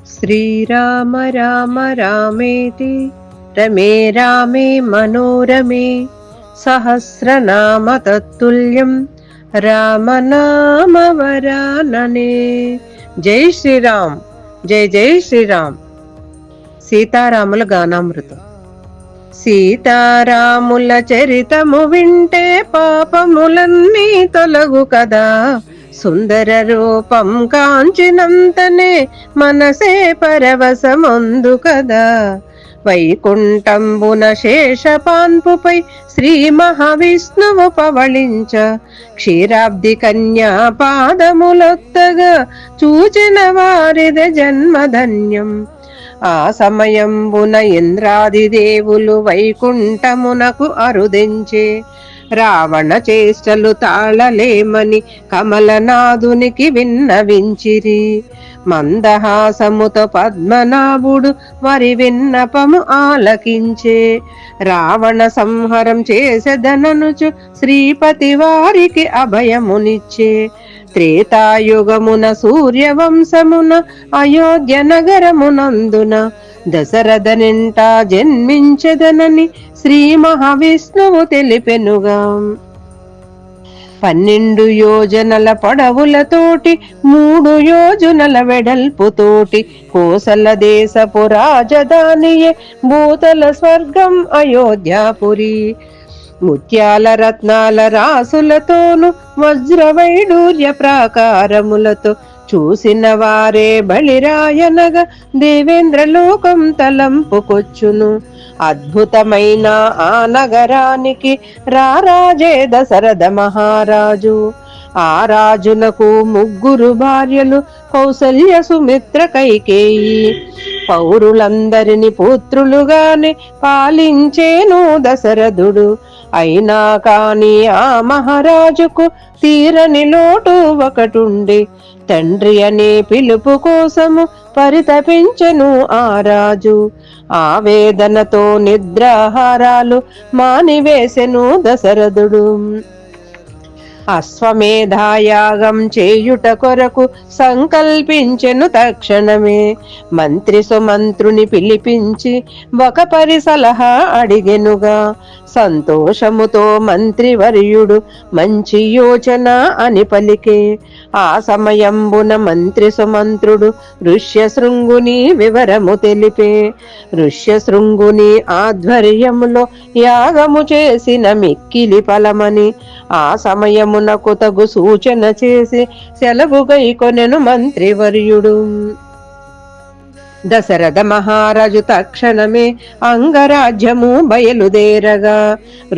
శ్రీరామ రామ రామేతి రమే రామే మనోరమే సహస్రనామ తత్తుల్యం రామనామ వరాననే. జై శ్రీరామ్, జై జై శ్రీరామ్. సీతారాముల గానామృతం. సీతారాముల చరితము వింటే పాపములన్నీ తొలగు కదా. సుందర రూపం కాంచినంతనే మనసే పరవశమందు కదా. వైకుంఠంబున శేషపాన్పుపై శ్రీ మహావిష్ణువు పవళించ క్షీరాబ్ది కన్యా పాదములొత్తగా చూచిన వారిది జన్మధన్యం. ఆ సమయంబున ఇంద్రాది దేవులు వైకుంఠమునకు అరుదించే రావణ చేష్టలు తాళలేమని కమలనాథునికి విన్నవించిరి. మందహాసముతో పద్మనాభుడు వారి విన్నపము ఆలకించే రావణ సంహరం చేసెదననుచు శ్రీపతి వారికి అభయమునిచ్చే. త్రేతాయుగమున సూర్యవంశమున అయోధ్య నగరమునందున దశరథనింట జన్మించెదనని శ్రీ మహావిష్ణువు తెలిపెనుగా. 12 యోజనల పొడవులతోటి 3 యోజనల వెడల్పుతోటి కోసల దేశపు రాజధానియే భూతల స్వర్గం అయోధ్యాపురి. ముత్యాల రత్నాల రాసులతోను వజ్రవైడూర్య ప్రాకారములతో చూసిన వారే బలిరాయనగా దేవేంద్రలోకం తలంపుకొచ్చును. అద్భుతమైన ఆ నగరానికి రారాజే దశరథ మహారాజు. ఆ రాజునకు 3 భార్యలు కౌసల్య సుమిత్ర కైకేయి. పౌరులందరిని పుత్రులుగానే పాలించేను దశరథుడు. అయినా కాని ఆ మహారాజుకు తీరని లోటు ఒకటుండే. తండ్రి అనే పిలుపు కోసము పరితపించెను ఆ రాజు. ఆవేదనతో నిద్రాహారాలు మానివేసెను దశరథుడు. అశ్వమేధాయాగం చేయుట కొరకు సంకల్పించెను తక్షణమే. మంత్రి సుమంత్రుని పిలిపించి ఒక పరిసలహా అడిగెనుగా. సంతోషముతో మంత్రివర్యుడు మంచి యోచన అని పలికే. ఆ సమయంబున మంత్రి సుమంత్రుడు ఋష్యశృంగుని వివరము తెలిపే. ఋష్యశృంగుని ఆధ్వర్యములో యాగము చేసిన మిక్కిలి ఫలమని ఆ సమయమునకు తగు సూచన చేసి సెలవు గైకొనెను మంత్రివర్యుడు. దశరథ మహారాజు తక్షణమే అంగరాజ్యము బయలుదేరగా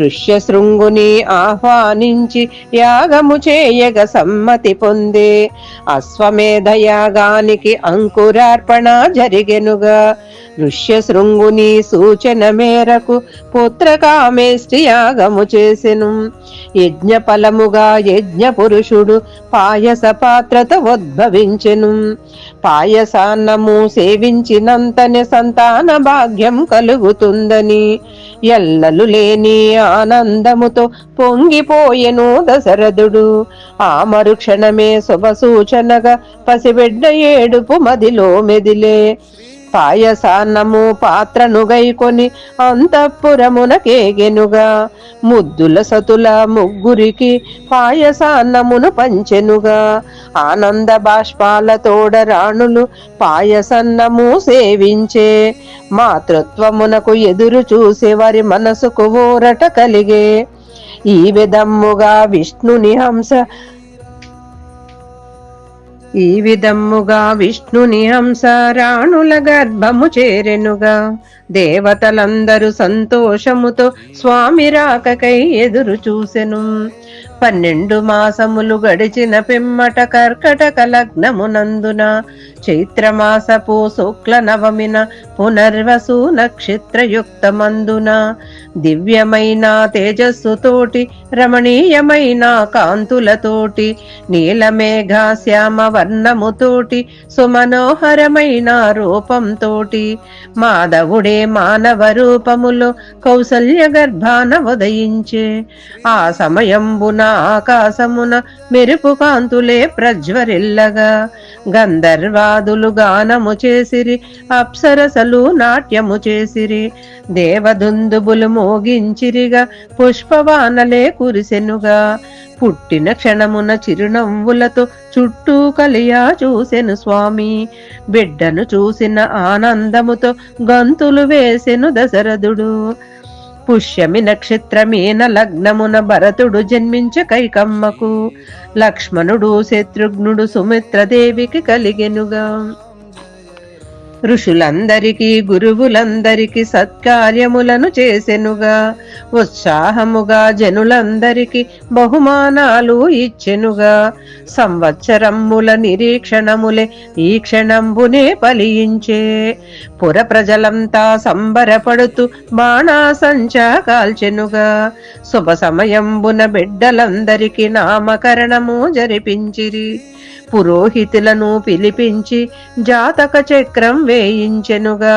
ఋష్యశృంగుని ఆహ్వానించి యాగము చేయగ సమ్మతి పొందే. అశ్వమేధ యాగానికి అంకురార్పణ జరిగెనుగా. ఋష్యశృంగుని సూచన మేరకు పుత్రకామేష్టి యాగము చేసెను. యజ్ఞ ఫలముగా యజ్ఞ పురుషుడు పాయస పాత్రత ఉద్భవించెను. పాయసాన్నము సేవించినంతనే సంతాన భాగ్యం కలుగుతుందని ఎల్లలు లేని ఆనందముతో పొంగిపోయెను దశరథుడు. ఆ మరుక్షణమే శుభ సూచనగా పసిబిడ్డ ఏడుపు మదిలో మెదిలే. పాయసాన్నము పాత్రను గైకొని అంతఃపురమునకేగెనుగా. ముద్దుల సతుల 3 పాయసాన్నమును పంచెనుగా. ఆనంద బాష్పాలతోడ రాణులు పాయసన్నము సేవించే. మాతృత్వమునకు ఎదురు చూసే వారి మనసుకు ఊరట కలిగే. ఈ విధముగా విష్ణుని హంస రాణుల గర్భము చేరెనుగా. దేవతలందరూ సంతోషముతో స్వామి రాకకై ఎదురు చూసెను. 12 మాసములు గడిచిన పిమ్మట కర్కటక లగ్నమునందున చైత్రమాసపు శుక్ల నవమిన పునర్వసు నక్షత్రయుక్తమందున దివ్యమైన తేజస్సుతోటి రమణీయమైన కాంతులతోటి నీలమేఘ శ్యామ వర్ణముతోటి సుమనోహరమైన రూపంతోటి మాధవుడే మానవ రూపములో కౌసల్య గర్భాన ఉదయించే. ఆ సమయంబున ఆకాశమున మెరుపు కాంతులే ప్రజ్వరిల్లగా గంధర్వాదులు గానము చేసిరి, అప్సరసలు నాట్యము చేసిరి, దేవదుందుబులు మోగించిరిగా పుష్పవానలే కురిసెనుగా. పుట్టిన క్షణమున చిరునవ్వులతో చుట్టూ కలియా చూసెను స్వామి, బిడ్డను చూసిన ఆనందముతో గంతులు వేసెను దశరథుడు. పుష్యమి నక్షత్రమీన లగ్నమున భరతుడు జన్మించ కైకమ్మకు, లక్ష్మణుడు శత్రుఘ్నుడు సుమిత్రదేవికి కలిగెనుగా. ఋషులందరికీ గురువులందరికీ సత్కార్యములను చేసెనుగా, ఉత్సాహముగా జనులందరికీ బహుమానాలు ఇచ్చెనుగా. సంవత్సరముల నిరీక్షణములే ఈ క్షణంబునే ఫలించే, పుర ప్రజలంతా సంబరపడుతూ బాణాసంచా కాల్చెనుగా. శుభ సమయంబున బిడ్డలందరికీ నామకరణము జరిపించిరి, పురోహితులను పిలిపించి జాతక చక్రం వేయించెనుగా.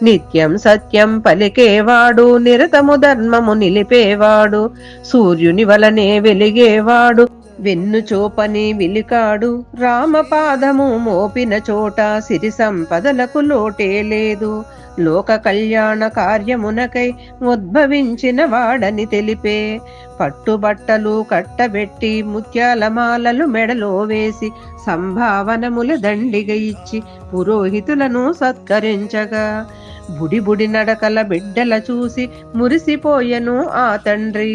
నిత్యం సత్యం పలికేవాడు, నిరతము ధర్మము నిలిపేవాడు, సూర్యుని వలనే వెలిగేవాడు, వెన్ను చూపని విలికాడు, రామపాదము మోపిన చోట సిరి సంపదలకు లోటే లేదు. లోక కళ్యాణ కార్యమునకై ఉద్భవించిన వాడని తెలిపే, పట్టుబట్టలు కట్టబెట్టి ముత్యాల మాలలు మెడలో వేసి సంభావనముల దండిగ ఇచ్చి పురోహితులను సత్కరించగా. బుడి బుడి నడకల బిడ్డల చూసి మురిసిపోయెను ఆ తండ్రి,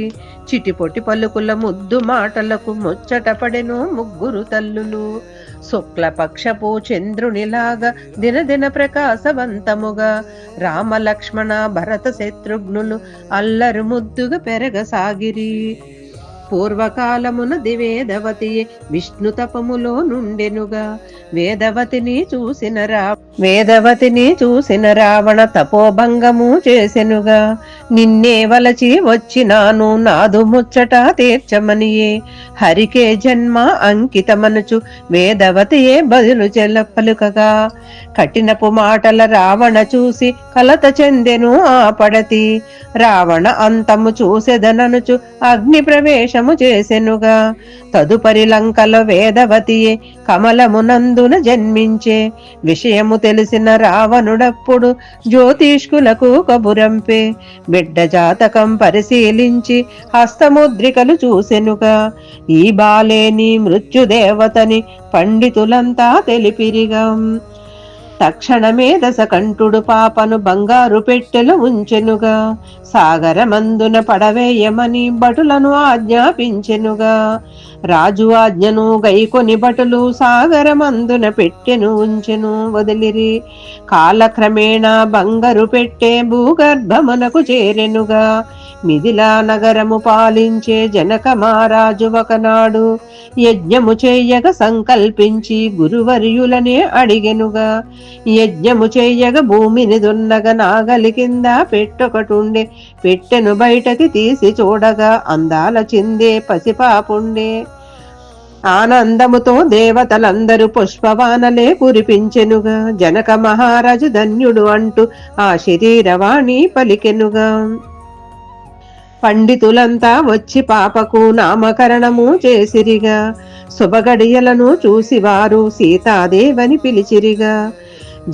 చిటిపొటి పలుకుల ముద్దు మాటలకు ముచ్చటపడెను ముగ్గురు తల్లులు. శుక్లపక్షపు చంద్రునిలాగా దినదిన ప్రకాశవంతముగా రామ లక్ష్మణ భరత శత్రుఘ్నులు అల్లరు ముద్దుగా పెరగసాగిరి. పూర్వకాలమున దివేదవతియే విష్ణు తపములో నుండెనుగా, వేదవతిని చూసిన రావణ తపోభంగము చేసెనుగా. నిన్నే వలచి వచ్చినాను నాదు ముచ్చట తీర్చమనియే, హరికే జన్మ అంకితమనుచు వేదవతియే బదులు పలుకగా. కఠినపు మాటల రావణ చూసి కలత చెందెను ఆ పడతి, రావణ అంతము చూసెదననుచు అగ్ని ప్రవేశము చేసెనుగా. తదుపరి లంకలో వేదవతియే కమలమునందున జన్మించే, విషయము తెలిసిన రావణుడప్పుడు జ్యోతిష్కులకు కబురంపే. బిడ్డ జాతకం పరిశీలించి హస్తముద్రికలు చూసెనుగా, ఈ బాలేని మృత్యుదేవతని పండితులంతా తెలిపిరిగా. తక్షణమే దశకంఠుడు పాపను బంగారు పెట్టెలు ఉంచెనుగా, సాగరమందున పడవేయమని భటులను ఆజ్ఞాపించెనుగా. రాజు ఆజ్ఞను గైకొని భటులు సాగరమందున పెట్టెను ఉంచెను వదిలిరి. కాలక్రమేణా బంగారు పెట్టె భూగర్భమునకు చేరెనుగా. మిథిలా నగరము పాలించే జనక మహారాజు ఒకనాడు యజ్ఞము చేయగ సంకల్పించి గురువర్యులనే అడిగెనుగా. యజ్ఞము చేయగ భూమిని దున్నగ నాగలి కింద పెట్టొకటుండే, పెట్టెను బయటకి తీసి చూడగా అందాల చిందే పసిపాపుండే. ఆనందముతో దేవతలందరూ పుష్పవానలే కురిపించెనుగా. జనక మహారాజు ధన్యుడు అంటూ ఆ శరీరవాణి పలికెనుగా. పండితులంతా వచ్చి పాపకు నామకరణము చేసిరిగా. శుభగడియలను చూసి వారు సీతాదేవని పిలిచిరిగా.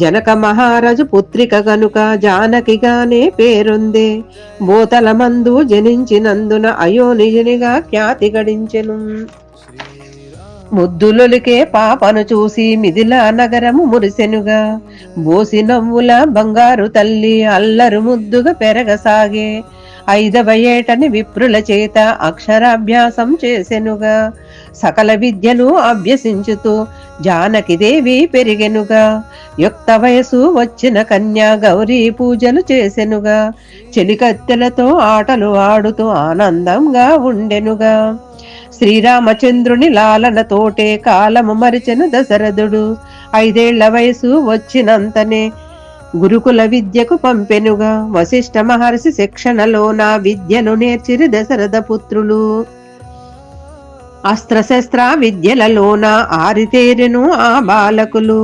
జనక మహారాజు పుత్రిక గనుక జానకిగానే పేరుందే, బోతల మందు జనించినందున అయోనిజనిగా ఖ్యాతి గడించెను. ముద్దులొలికే పాపను చూసి మిథిలా నగరము మురిసెనుగా. బోసి నవ్వుల బంగారు తల్లి అల్లరు ముద్దుగా పెరగసాగే. 5వ ఏటని విప్రుల చేత అక్షరాభ్యాసం చేసెనుగా. సకల విద్యలు అభ్యసించుతూ జానకిదేవి పెరిగెనుగా. యుక్త వయసు వచ్చిన కన్యా గౌరీ పూజలు చేసెనుగా. చెలికత్తెలతో ఆటలు ఆడుతూ ఆనందంగా ఉండెనుగా. శ్రీరామచంద్రుని లాలనతోటే కాలము మరిచెను దశరథుడు. 5ఏళ్ల వయసు వచ్చినంతనే గురుకుల విద్యకు పంపెనుగా. వశిష్ఠ మహర్షి శిక్షణలోన విద్యను నేర్చిరి దశరథ పుత్రులు. అస్త్రశస్త్ర విద్యలలోన ఆరితేరెను ఆ బాలకులు.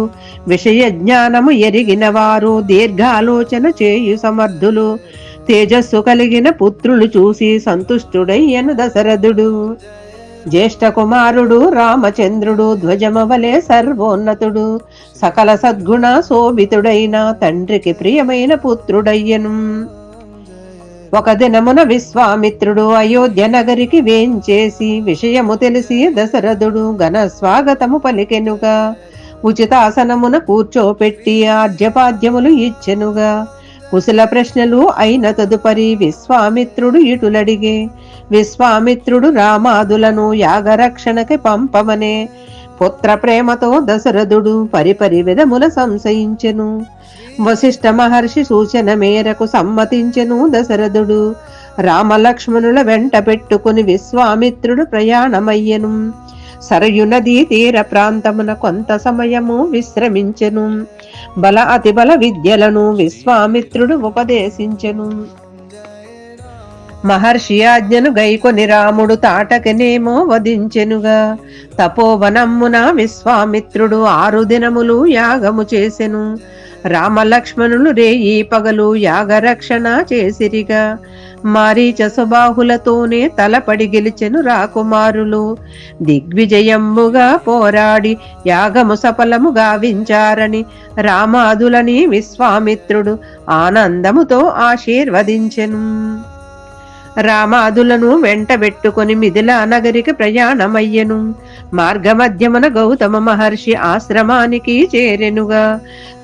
విషయ జ్ఞానము ఎరిగిన వారు, దీర్ఘాలోచన చేయు సమర్థులు. తేజస్సు కలిగిన పుత్రులు చూసి సంతుష్టుడయ్యను దశరథుడు. జ్యేష్ఠ కుమారుడు రామచంద్రుడు ధ్వజమవలే సర్వోన్నతుడు, సకల సద్గుణ శోభితుడైన తండ్రికి ప్రియమైన పుత్రుడయ్యను. ఒక దినమున విశ్వామిత్రుడు అయోధ్య నగరికి వేంచేసి విషయము తెలిసి దశరథుడు ఘన స్వాగతము పలికెనుగా. ఉచితాసనమున కూర్చోపెట్టి ఆర్జపాద్యములు ఇచ్చెనుగా. కుశల ప్రశ్నలు అయిన తదుపరి విశ్వామిత్రుడు ఇటులడిగే. విశ్వామిత్రుడు రామాదులను యాగరక్షణకి పంపమనే. పుత్ర ప్రేమతో దశరథుడు పరిపరి విధముల సంశయించెను. వశిష్ఠ మహర్షి సూచన మేరకు సమ్మతించెను దశరథుడు. రామలక్ష్మణుల వెంట పెట్టుకుని విశ్వామిత్రుడు ప్రయాణమయ్యెను. సరయు నదీ తీర ప్రాంతమున కొంత సమయము విశ్రమించెను. బల అతి బల విద్యలను విశ్వామిత్రుడు ఉపదేశించెను. మహర్షి ఆజ్ఞను గైకొని రాముడు తాటకనేమో వధించెనుగా. తపోవనమ్మున విశ్వామిత్రుడు 6 దినములు యాగము చేసెను. రామలక్ష్మణులు రేయి పగలు యాగరక్షణ చేసిరిగా. మారీచ సుబాహులతోనే తలపడి గెలిచెను రాకుమారులు. దిగ్విజయముగా పోరాడి యాగము సఫలము గావించారని రామాదులని విశ్వామిత్రుడు ఆనందముతో ఆశీర్వదించెను. రామాదులను వెంటబెట్టుకుని మిథిలా నగరికి ప్రయాణమయ్యెను. మార్గమధ్యమున గౌతమ మహర్షి ఆశ్రమానికి చేరెనుగా.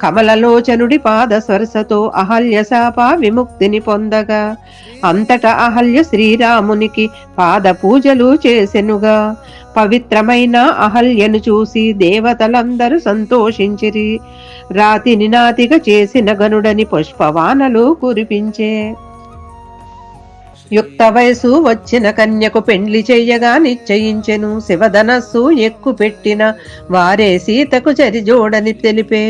కమలలోచనుడి పాద స్పర్శతో అహల్య శాప విముక్తిని పొందగా అంతట అహల్య శ్రీరామునికి పాద పూజలు చేసెనుగా. పవిత్రమైన అహల్యను చూసి దేవతలందరూ సంతోషించిరి. రాతిని నాతిగా చేసిన గనుడని పుష్పవానలు కురిపించే. యుక్త వయసు వచ్చిన కన్యకు పెండ్లి చెయ్యగా నిశ్చయించెను. శివధనస్సు ఎక్కు పెట్టిన వారే సీతకు చరిజోడని తెలిపే.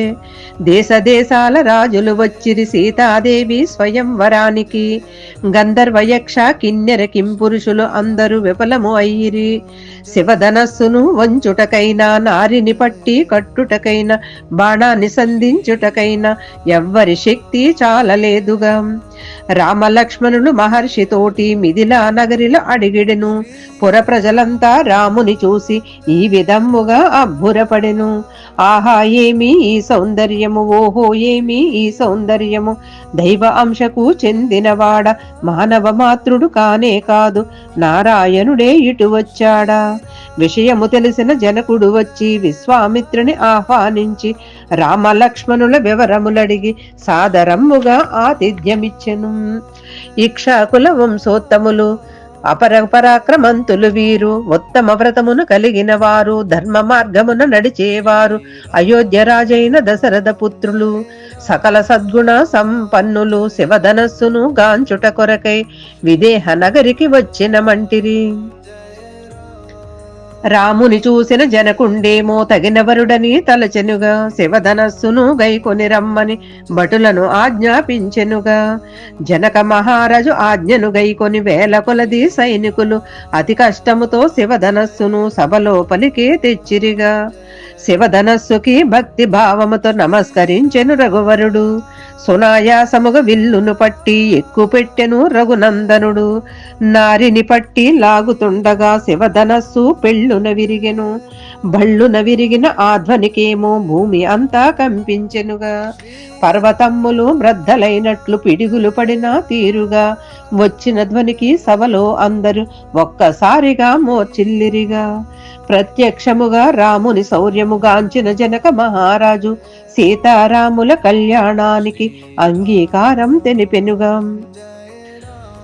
దేశ దేశాల రాజులు వచ్చిరి సీతాదేవి స్వయంవరానికి. గంధర్వయక్ష కిన్నెర కింపురుషులు అందరూ విఫలము అయ్యిరి. శివధనస్సును వంచుటకైనా నారిని పట్టి కట్టుటకైనా బాణాన్ని సంధించుటకైనా ఎవ్వరి శక్తి చాలలేదుగా. రామలక్ష్మణులు మహర్షితోటి మిథిలా నగరిలో అడిగిడెను. పుర ప్రజలంతా రాముని చూసి ఈ విధముగా అబ్బురపడెను. ఆహా ఏమి ఈ సౌందర్యము, ఓహో ఏమి ఈ సౌందర్యము, దైవ అంశకు చెందినవాడ, మానవ మాతృడు కానే కాదు, నారాయణుడే ఇటు వచ్చాడా. విషయము తెలిసిన జనకుడు వచ్చి విశ్వామిత్రుని ఆహ్వానించి రామలక్ష్మణుల వివరములడిగి సాదరమ్ముగా ఆతిథ్యమిచ్చెను. ఇక్షాకుల వంశోత్తములు, అపరపరాక్రమంతులు వీరు, ఉత్తమ వ్రతమును కలిగిన వారు, ధర్మ మార్గమున నడిచేవారు, అయోధ్య రాజైన దశరథ పుత్రులు, సకల సద్గుణ సంపన్నులు, శివధనస్సును గాంచుట కొరకై విదేహ నగరికి వచ్చిన మంటిరి. రాముని చూసిన జనకుండేమో తగినవరుడని తలచెనుగా. శివధనస్సును గైకొని రమ్మని భటులను ఆజ్ఞాపించెనుగా. జనక మహారాజు ఆజ్ఞను గైకొని వేల కొలది సైనికులు అతి కష్టముతో శివధనస్సును సభలోపలికే తెచ్చిరిగా. శివధనస్సుకి భక్తి భావముతో నమస్కరించెను రఘువరుడు. సునాయాసముగా విల్లును పట్టి ఎక్కుపెట్టెను రఘునందనుడు. నారిని పట్టి లాగుతుండగా శివధనస్సు పెళ్ళున విరిగెను. బళ్ళున విరిగిన ఆ ధ్వనికేమో భూమి అంతా కంపించెనుగా. పర్వతమ్ములు మ్రద్దలైనట్లు పిడుగులు పడిన తీరుగా వచ్చిన ధ్వనికి సభలో అందరూ ఒక్కసారిగా మోర్చిల్లిరిగా. ప్రత్యక్షముగా రాముని శౌర్యముగాంచిన జనక మహారాజు సీతారాముల కళ్యాణానికి అంగీకారం తెలిపెనుగా.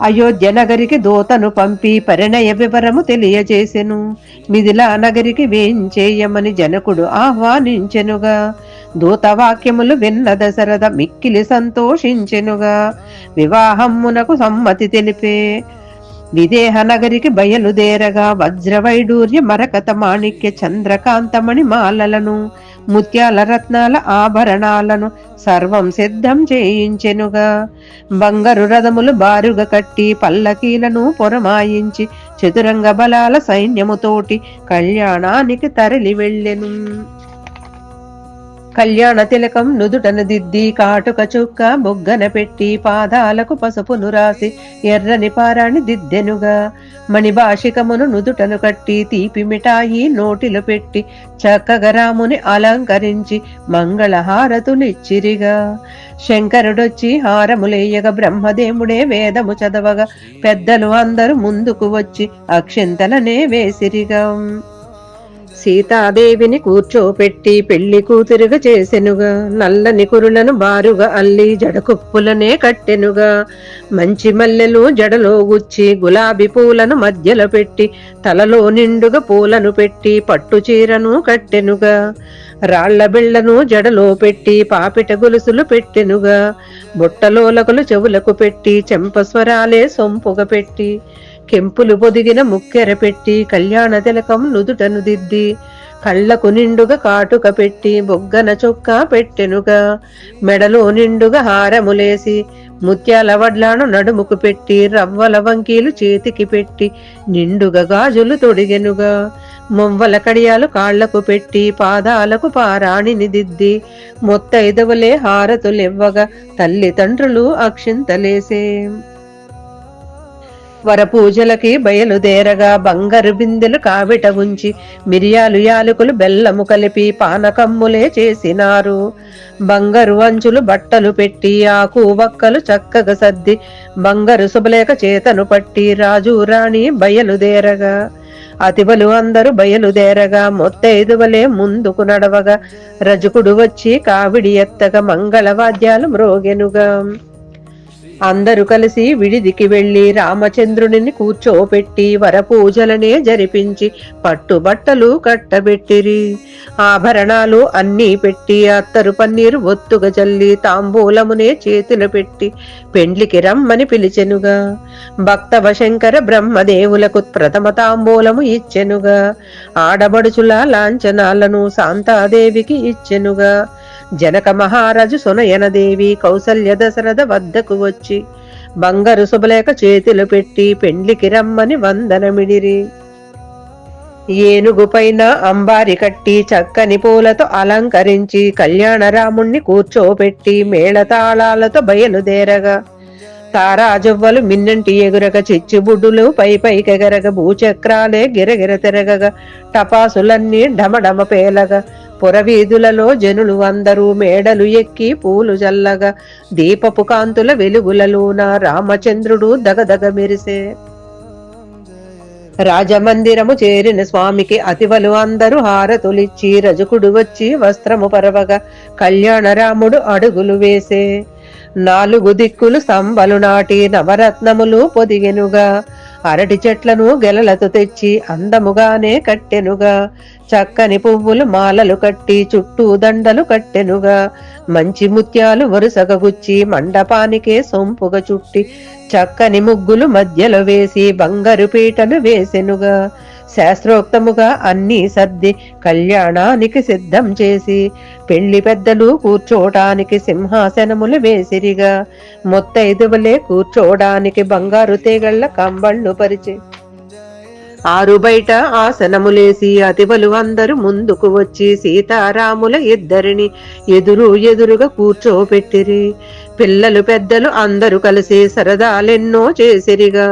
అయోధ్య నగరికి దూతను పంపి పరిణయ వివరము తెలియజేసెను. మిథిలా నగరికి వేంచేయమని జనకుడు ఆహ్వానించెనుగా. దూతవాక్యములు విన్న దశరథ మిక్కిలి సంతోషించెనుగా. వివాహమునకు సమ్మతి తెలిపే విదేహ నగరికి బయలుదేరగా వజ్రవైడూర్య మరకత మాణిక్య చంద్రకాంతమణి మాలలను, ముత్యాల రత్నాల ఆభరణాలను సర్వం సిద్ధం చేయించెనుగా. బంగారు రథములు బారుగా కట్టి పల్లకీలను పొరమాయించి చతురంగ బలాల సైన్యముతోటి కళ్యాణానికి తరలి వెళ్ళెను. కళ్యాణ తిలకం నుదుటను దిద్ది కాటుక చుక్క బొగ్గన పెట్టి పాదాలకు పసుపును రాసి ఎర్రని పారాణి దిద్దెనుగా. మణిభాషికమును నుదుటను కట్టి తీపి మిఠాయి నోటిలో పెట్టి చక్కగా రాముని అలంకరించి మంగళహారతులిచ్చిరిగా. శంకరుడొచ్చి హారములేయగా బ్రహ్మదేవుడే వేదము చదవగా పెద్దలు అందరూ ముందుకు వచ్చి అక్షింతలనే వేసిరిగా. సీతాదేవిని కూర్చోపెట్టి పెళ్లి కూతురుగా చేసెనుగా. నల్లని కురులను బారుగా అల్లి జడకుప్పులనే కట్టెనుగా. మంచి మల్లెలు జడలో గుచ్చి గులాబీ పూలను మధ్యలో పెట్టి తలలో నిండుగా పూలను పెట్టి పట్టు చీరను కట్టెనుగా. రాళ్ల బిళ్లను జడలో పెట్టి పాపిట గొలుసులు పెట్టెనుగా. బుట్టలోలకులు చెవులకు పెట్టి చెంపస్వరాలే సొంపుగా పెట్టి కెంపులు పొదిగిన ముక్కెర పెట్టి కళ్యాణ తిలకం నుదుటను దిద్ది కళ్లకు నిండుగా కాటుక పెట్టి బొగ్గన చొక్కా పెట్టెనుగా. మెడలో నిండుగా హారములేసి ముత్యాల వడ్లాను నడుముకు పెట్టి రవ్వల వంకీలు చేతికి పెట్టి నిండుగా గాజులు తొడిగెనుగా. మొవ్వల కడియాలు కాళ్లకు పెట్టి పాదాలకు పారాణిని దిద్ది మొత్తైదవలే హారతులివ్వగా తల్లిదండ్రులు అక్షింతలేసే. వరపూజలకి బయలుదేరగా బంగారు బిందెలు కావిట ఉంచి మిరియాలు యాలకులు బెల్లము కలిపి పానకమ్ములే చేసినారు. బంగారు అంచులు బట్టలు పెట్టి ఆకు వక్కలు చక్కగా సర్ది బంగారు శుభలేఖ చేతను పట్టి రాజు రాణి బయలుదేరగా అతివలు అందరూ బయలుదేరగా మొత్తైదువలే ముందుకు నడవగా రజకుడు వచ్చి కావిడి ఎత్తగా మంగళవాద్యాలు మ్రోగెనుగా. అందరూ కలిసి విడిదికి వెళ్లి రామచంద్రుడిని కూర్చోపెట్టి వరపూజలనే జరిపించి పట్టుబట్టలు కట్టబెట్టిరి. ఆభరణాలు అన్నీ పెట్టి అత్తరు పన్నీరు ఒత్తుగా జల్లి తాంబూలమునే చేతులు పెట్టి పెండ్లికి రమ్మని పిలిచెనుగా. భక్తవ శంకర బ్రహ్మదేవులకు ప్రథమ తాంబూలము ఇచ్చెనుగా. ఆడబడుచుల లాంఛనాలను శాంతాదేవికి ఇచ్చెనుగా. జనక మహారాజు సునయనదేవి కౌసల్య దశరథ వద్దకు వచ్చి బంగారు శుభలేఖ చేతులు పెట్టి పెండ్లికి రమ్మని వందనమిడిరి. ఏనుగు పైన అంబారి కట్టి చక్కని పూలతో అలంకరించి కళ్యాణ రాముణ్ణి కూర్చోపెట్టి మేళతాళాలతో బయలుదేరగా తారాజువ్వలు మిన్నంటి ఎగురగ చిచ్చుబుడ్డులు పై పైకెగరగ భూచక్రాలే గిరగిర తిరగగా టపాసులన్నీ ఢమఢమ పేలగా పురవీధులలో జనులు అందరూ మేడలు ఎక్కి పూలు జల్లగా దీపపు కాంతుల వెలుగులలోన రామచంద్రుడు దగదగ మెరిసే. రాజమందిరము చేరిన స్వామికి అతివలు అందరూ హారతులిచ్చి రజకుడు వచ్చి వస్త్రము పరవగా కళ్యాణ రాముడు అడుగులు వేసే. 4 దిక్కులు స్తంభలు నాటి నవరత్నములు పొదిగెనుగా. అరటి చెట్లను గెలలతో తెచ్చి అందముగానే కట్టెనుగా. చక్కని పువ్వులు మాలలు కట్టి చుట్టూ దండలు కట్టెనుగా. మంచి ముత్యాలు వరుసగా గుచ్చి మండపానికే సొంపుగా చుట్టి చక్కని ముగ్గులు మధ్యలో వేసి బంగారు పీటలు వేసెనుగా. శాస్త్రోక్తముగా అన్నీ సర్ది కళ్యాణానికి సిద్ధం చేసి పెళ్లి పెద్దలు కూర్చోడానికి సింహాసనములు వేసిరిగా. మొత్తైదువలే కూర్చోడానికి బంగారు తీగళ్ల కంబళ్ళు పరిచి 6 బయట ఆసనములేసి అతివలు అందరూ ముందుకు వచ్చి సీతారాముల ఇద్దరిని ఎదురుగా కూర్చోపెట్టిరి. పిల్లలు పెద్దలు అందరూ కలిసి సరదాలెన్నో చేసిరిగా.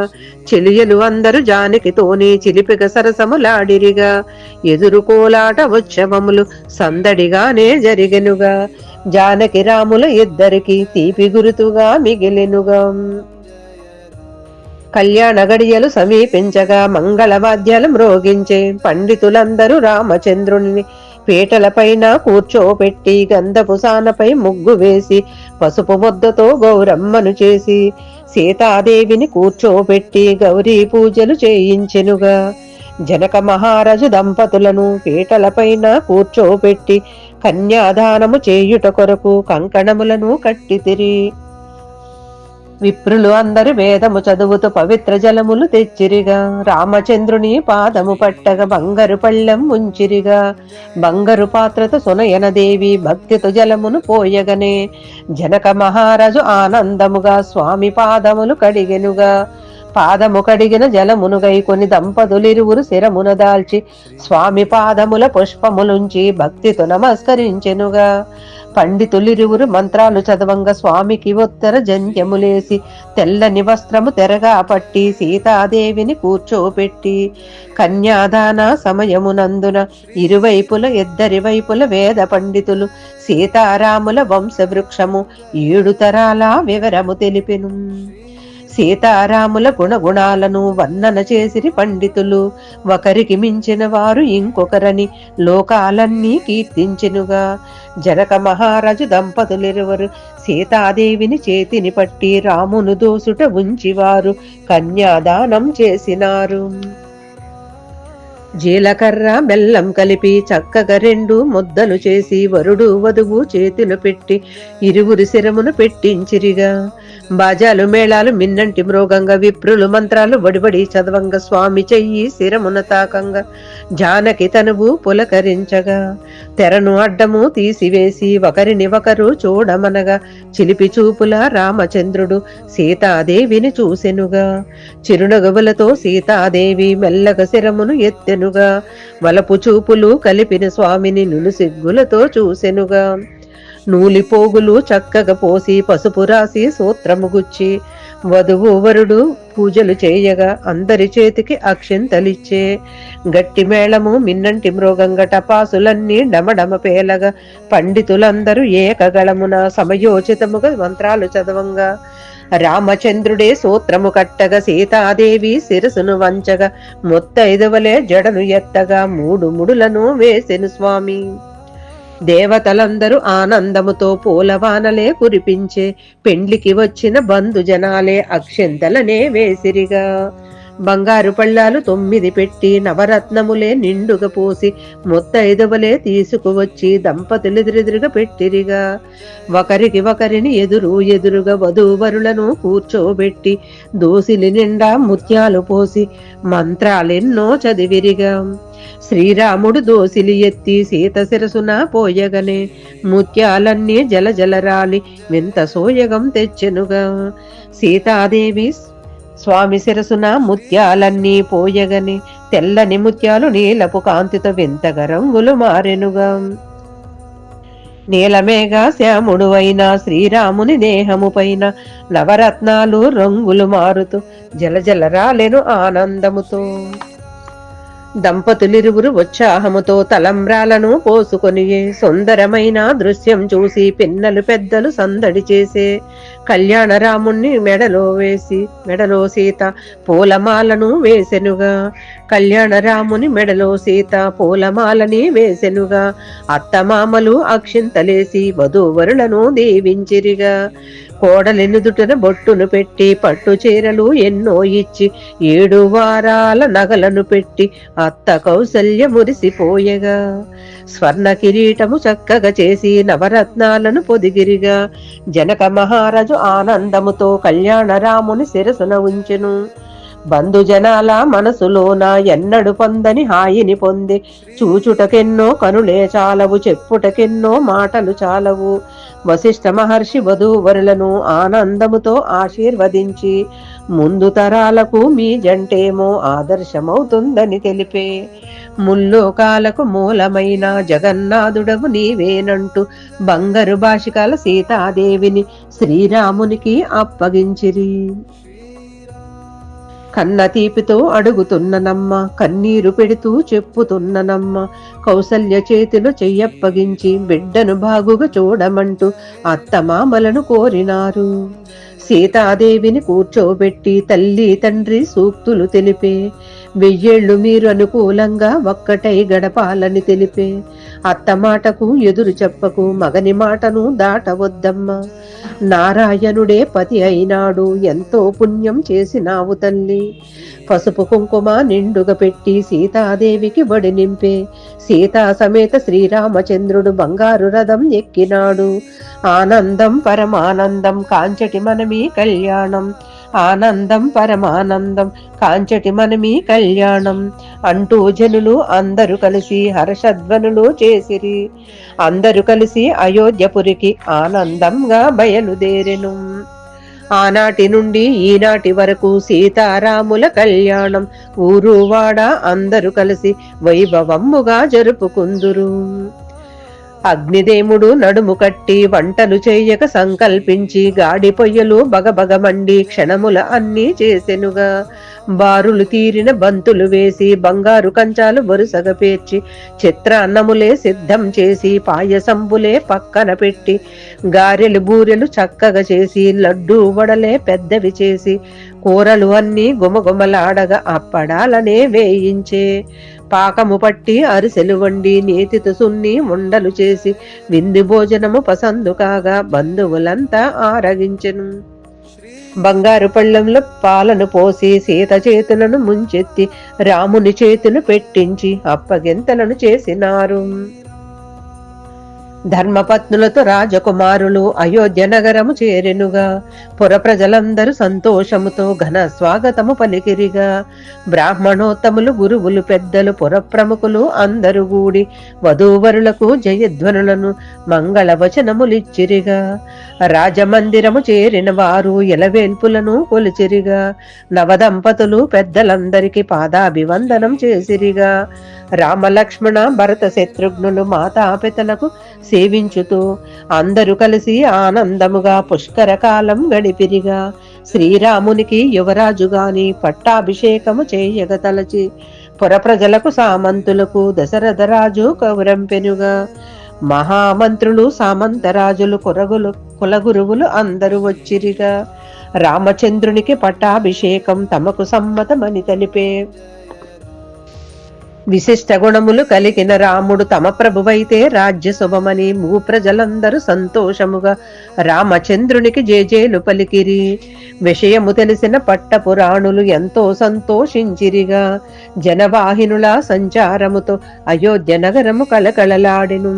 చెలియలు అందరూ జానకితోని చిలిపిక సరసములాడిరిగా. ఎదురు కోలాట ఉత్సవములు సందడిగానే జరిగెనుగా. జానకి రాముల ఇద్దరికి తీపి గురుతుగా మిగిలెనుగా. కళ్యాణ గడియలు సమీపించగా మంగళవాద్యాలు మ్రోగించే. పండితులందరూ రామచంద్రుని పీటల పైన కూర్చోపెట్టి గంధపు సానపై ముగ్గు వేసి పసుపు ముద్దతో గౌరమ్మను చేసి సీతాదేవిని కూర్చోపెట్టి గౌరీ పూజలు చేయించెనుగా. జనక మహారాజు దంపతులను పీటల పైన కూర్చోపెట్టి కన్యాదానము చేయుట కొరకు కంకణములను కట్టితిరి. విప్రులు అందరు వేదము చదువుతూ పవిత్ర జలములు తెచ్చిరిగా. రామచంద్రుని పాదము పట్టగా బంగారు పళ్ళెం ఉంచిరిగా. బంగారు పాత్రతో సునయనదేవి భక్తితో జలమును పోయగనే జనక మహారాజు ఆనందముగా స్వామి పాదములు కడిగెనుగా. పాదము కడిగిన జలమును గైకొని దంపతులిరువురు శిరమున దాల్చి స్వామి పాదముల పుష్పములుంచి భక్తితో నమస్కరించెనుగా. పండితులిరువురు మంత్రాలు చదవంగా స్వామికి ఉత్తర జంధ్యములేసి తెల్లని వస్త్రము తెరగా పట్టి సీతాదేవిని కూర్చోపెట్టి కన్యాదాన సమయమునందున ఇరువైపుల ఇద్దరి వైపుల వేద పండితులు సీతారాముల వంశవృక్షము 7 తరాల వివరము తెలిపెను. సీతారాముల గుణగుణాలను వర్ణన చేసిరి పండితులు. ఒకరికి మించిన వారు ఇంకొకరని లోకాలన్నీ కీర్తించెనుగా. జనక మహారాజు దంపతులిరువరు సీతాదేవిని చేతిని పట్టి రామును దోసుట ఉంచివారు కన్యాదానం చేసినారు. జీలకర్ర బెల్లం కలిపి చక్కగా 2 ముద్దలు చేసి వరుడు వధువు చేతులు పెట్టి ఇరువురి శిరమును పెట్టించిరిగా. బాజాలు మేళాలు మిన్నంటి మ్రోగంగా విప్రులు మంత్రాలు వడిబడి చదవంగా స్వామి చెయ్యి శిరమున తాకంగా జానకి తనువు పులకరించగా తెరను అడ్డము తీసివేసి ఒకరిని ఒకరు చూడమనగా చిలిపి చూపుల రామచంద్రుడు సీతాదేవిని చూసెనుగా. చిరునగవులతో సీతాదేవి మెల్లగా శిరమును ఎత్తెనుగా. వలపు చూపులు కలిపిన స్వామిని నులుసిగ్గులతో చూసెనుగా. నూలి పోగులు చక్కగా పోసి పసుపు రాసి సూత్రము గుచ్చి వధువు వరుడు పూజలు చేయగా అందరి చేతికి అక్షింతలిచ్చే. గట్టి మేళము మిన్నంటి మృగంగ టపాసులన్నీ డమడమ పేలగా పండితులందరూ ఏకగళమున సమయోచితముగా మంత్రాలు చదవంగా రామచంద్రుడే సూత్రము కట్టగా సీతాదేవి శిరసును వంచగా ముత్తైదువలే జడను ఎత్తగా 3 ముడులను వేసెను స్వామి. దేవతలందరూ ఆనందముతో పూలవానలే కురిపించే. పెండ్లికి వచ్చిన బంధుజనాలే అక్షింతలనే వేసిరిగా. బంగారు పళ్ళాలు 9 పెట్టి నవరత్నములే నిండుగా పోసి ముత్తైదువలే తీసుకువచ్చి దంపతులెదురెదురుగా పెట్టిరిగా. ఒకరికి ఒకరిని ఎదురుగా వధూవరులను కూర్చోబెట్టి దోసిలి నిండా ముత్యాలు పోసి మంత్రాలెన్నో చదివిరిగా. శ్రీరాముడు దోసిలి ఎత్తి సీత శిరసున పోయగనే ముత్యాలన్నీ జలజలరాలి వింత సోయగం తెచ్చెనుగా. సీతాదేవి స్వామి శిరసున ముత్యాలన్నీ పోయగని తెల్లని ముత్యాలు నీలపు కాంతితో వింతగా రంగులు మారెనుగా. నీలమేఘ శ్యాముడు అయిన శ్రీరాముని దేహము పైన నవరత్నాలు రంగులు మారుతూ జలజలరాలెను ఆనందముతో. దంపతులిరువురు ఉత్సాహముతో తలంబ్రాలను పోసుకొని సుందరమైన దృశ్యం చూసి పిన్నలు పెద్దలు సందడి చేసే. కళ్యాణ రాముణ్ణి మెడలో సీత పూలమాలను వేసెనుగా. కళ్యాణ రాముని మెడలో సీత పూలమాలని వేసెనుగా. అత్తమామలు అక్షింతలేసి వధూవరులను దీవించిరిగా. కోడలెనుదుటన బొట్టును పెట్టి పట్టు చీరలు ఎన్నో ఇచ్చి 7 వారాల నగలను పెట్టి అత్త కౌసల్య మురిసిపోయగా. స్వర్ణ కిరీటము చక్కగా చేసి నవరత్నాలను పొదిగిరిగా. జనక మహారాజు ఆనందముతో కళ్యాణ రాముని శిరసున ఉంచెను. బంధుజనాల మనసులోన ఎన్నడు పొందని హాయిని పొంది చూచుటకెన్నో కనులే చాలవు చెప్పుటకెన్నో మాటలు చాలవు. వశిష్ఠ మహర్షి వధూవరులను ఆనందముతో ఆశీర్వదించి ముందు తరాలకు మీ జంటేమో ఆదర్శమవుతుందని తెలిపే. ముల్లోకాలకు మూలమైన జగన్నాథుడవు నీవేనంటూ బంగారు భాషికాల సీతాదేవిని శ్రీరామునికి అప్పగించిరి. కన్న తీపితో అడుగుతున్ననమ్మ కన్నీరు పెడుతూ చెప్పుతున్ననమ్మ కౌసల్య చేతిలో చెయ్యప్పగించి బిడ్డను బాగుగా చూడమంటూ అత్తమామలను కోరినారు. సీతాదేవిని కూర్చోబెట్టి తల్లి తండ్రి సూక్తులు తెలిపే. 1000 ఏళ్లు మీరు అనుకూలంగా ఒక్కటై గడపాలని తెలిపే. అత్త మాటకు ఎదురు చెప్పకు మగని మాటను దాటవద్దమ్మ. నారాయణుడే పతి అయినాడు ఎంతో పుణ్యం చేసినావు తల్లి. పసుపు కుంకుమ నిండుగా పెట్టి సీతాదేవికి బడి నింపే. సీతా సమేత శ్రీరామచంద్రుడు బంగారు రథం ఎక్కినాడు. ఆనందం పరమానందం కాంచటి మనమీ కళ్యాణం. ఆనందం పరమానందం కాంచటి మనమీ కళ్యాణం అంటూ జనులు అందరూ కలిసి హర్షధ్వనులు చేసిరి. అందరూ కలిసి అయోధ్యపురికి ఆనందంగా బయలుదేరెను. ఆనాటి నుండి ఈనాటి వరకు సీతారాముల కళ్యాణం ఊరు వాడ అందరూ కలిసి వైభవమ్ముగా జరుపుకుందురు. అగ్నిదేవుడు నడుము కట్టి వంటలు చేయక సంకల్పించి గాడి పొయ్యలు బగబగమండి క్షణముల అన్నీ చేసెనుగా. బారులు తీరిన బంతులు వేసి బంగారు కంచాలు వరుసగా పేర్చి చిత్రాన్నములే సిద్ధం చేసి పాయసంబులే పక్కన పెట్టి గారెలు బూరెలు చక్కగా చేసి లడ్డూ వడలే పెద్దవి చేసి కూరలు అన్నీ గుమగుమలాడగా అప్పడాలనే వేయించే. పాకము పట్టి అరిసెలు వండి నేతితో సున్ని ఉండలు చేసి విందు భోజనము పసందు కాగా బంధువులంతా ఆరగించెను. బంగారు పళ్ళెంలో పాలను పోసి సీత చేతులను ముంచెత్తి రాముని చేతులు పెట్టించి అప్పగింతలను చేసినారు. ధర్మపత్నులతో రాజకుమారులు అయోధ్య నగరము చేరెనుగా. పుర ప్రజలందరూ సంతోషముతో ఘన స్వాగతము పలికిరిగా. బ్రాహ్మణోత్తములు గురువులు పెద్దలు పుర ప్రముఖులు అందరూ గూడి వధూవరులకు జయధ్వనులను మంగళ వచనములిచ్చిరిగా. రాజమందిరము చేరిన వారు ఎలవేల్పులను కొలిచిరిగా. నవదంపతులు పెద్దలందరికీ పాదాభివందనం చేసిరిగా. రామలక్ష్మణ భరత శత్రుఘ్నులు మాతాపితలకు సేవించుతూ అందరూ కలిసి ఆనందముగా పుష్కర కాలం గడిపిరిగా. శ్రీరామునికి యువరాజుగాని పట్టాభిషేకము చేయగ తలచి పుర ప్రజలకు సామంతులకు దశరథరాజు కౌరంపెనుగా. మహామంత్రులు సామంతరాజులు కులగురువులు అందరూ వచ్చిరిగా. రామచంద్రునికి పట్టాభిషేకం తమకు సమ్మతమని తెలిపే. విశిష్ట గుణములు కలిగిన రాముడు తమ ప్రభువైతే రాజ్య శుభమని ప్రజలందరూ సంతోషముగా రామచంద్రునికి జేజేలు పలికిరి. విషయము తెలిసిన పట్టపురాణులు ఎంతో సంతోషించిరిగా. జనవాహినుల సంచారముతో అయోధ్య నగరము కలకలలాడెను.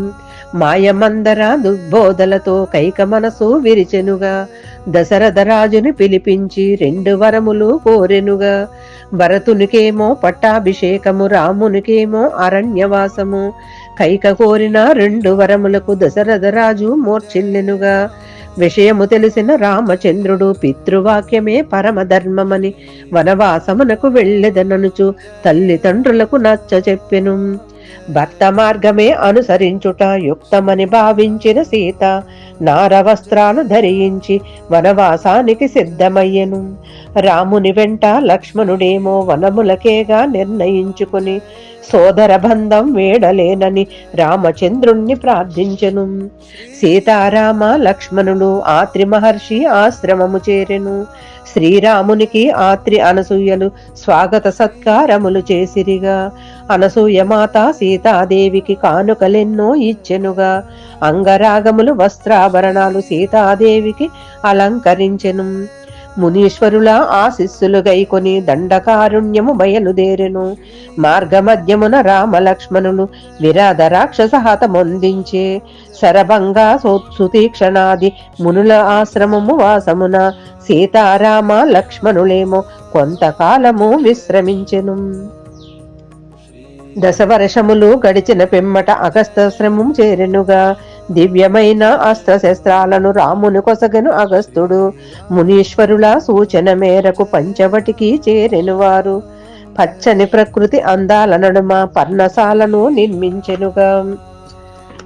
మాయమందర దుర్బోధలతో కైక మనసు విరిచెనుగా. దశరథరాజుని పిలిపించి 2 వరములు కోరెనుగా. భరతునికేమో పట్టాభిషేకము, రామునికేమో అరణ్యవాసము. కైక కోరిన 2 వరములకు దశరథరాజు మూర్ఛిల్లెనుగా. విషయము తెలిసిన రామచంద్రుడు పితృవాక్యమే పరమధర్మమని వనవాసమునకు వెళ్ళెదననుచు తల్లిదండ్రులకు నచ్చ చెప్పెను. భర్త మార్గమే అనుసరించుట యుక్తమని భావించిన సీత నారవస్త్రాలు ధరించి వనవాసానికి సిద్ధమయ్యెను. రాముని వెంట లక్ష్మణుడేమో వనములకేగా నిర్ణయించుకుని సోదర బంధం వేడలేనని రామచంద్రుణ్ణి ప్రార్థించెను. సీతారామ లక్ష్మణుడు ఆత్రి మహర్షి ఆశ్రమము చేరెను. శ్రీరామునికి ఆత్రి అనసూయలు స్వాగత సత్కారములు చేసిరిగా. అనసూయమాత సీతాదేవికి కానుకలెన్నో ఇచ్చెనుగా. అంగరాగములు వస్త్రాభరణాలు సీతాదేవికి అలంకరించెను. మునీశ్వరుల ఆశిస్సులు గైకొని దండకారుణ్యము బయలుదేరెను. మార్గమధ్యమున రామలక్ష్మణులు విరాధ రాక్షస హతమొందించే. శరభంగా సుతీక్షణాది మునుల ఆశ్రమము వాసమున సీతారామ లక్ష్మణులేమో కొంతకాలము విశ్రమించెను. దశవర్షములు గడిచిన పిమ్మట అగస్త్యాశ్రమం చేరెనుగా. దివ్యమైన అస్త్రశస్త్రాలను రాముని కొసగను అగస్త్యుడు. మునీశ్వరుల సూచన మేరకు పంచవటికి చేరెను వారు. పచ్చని ప్రకృతి అందాల నడుమ పర్ణశాలను నిర్మించెనుగా.